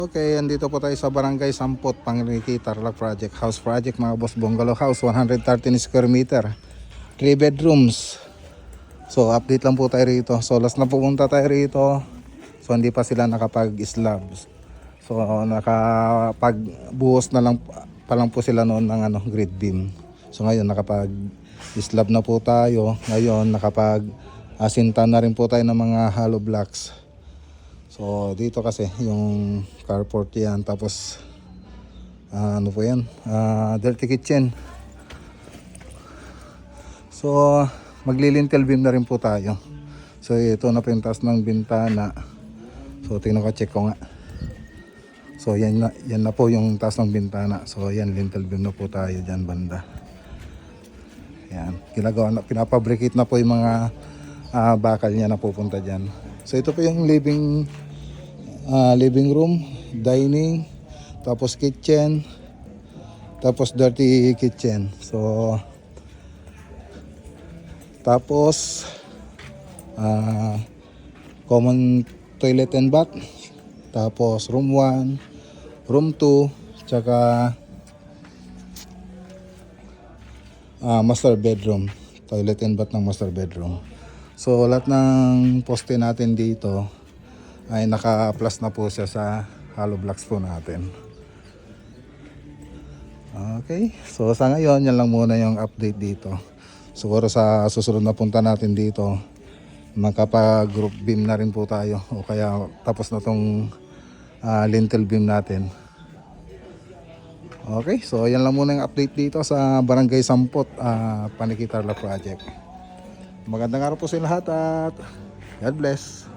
Okay, andito po tayo sa Barangay Sampot, Pangliqui, Tarlac Project. House project mga boss, bungalow house, 113 square meter, 3 bedrooms. So update lang po tayo rito. So last na pumunta tayo rito, so hindi pa sila nakapag-slab. So nakapagbuhos na lang pa lang po sila noon ng grid beam. So ngayon nakapag-slab na po tayo. Ngayon nakapag-asinta na rin po tayo ng mga hollow blocks. So dito kasi yung carport yan, tapos ano po yan, dirty kitchen. So maglilintel beam na rin po tayo. So ito na po yung taas ng bintana. So tingnan ko, check ko nga. So yan na po yung taas ng bintana. So yan, lintel beam na po tayo dyan banda. Yan, ginagawa na, pinapabricate na po yung mga bakal niya na pupunta dyan. So ito po yung living room, dining, tapos kitchen, tapos dirty kitchen. So tapos common toilet and bath, tapos room 1, room 2, tsaka master bedroom, toilet and bath ng master bedroom. So lahat ng poste natin dito ay naka-plus na po siya sa hollow blocks po natin. Okay, so sa ngayon yan lang muna yung update dito. Siguro sa susunod na punta natin dito, makapag-group beam na rin po tayo, o kaya tapos na tong lintel beam natin. Okay, so yan lang muna yung update dito sa Barangay Sampot, Pangliqui, Tarlac Project. Magandang araw po sa lahat at God bless.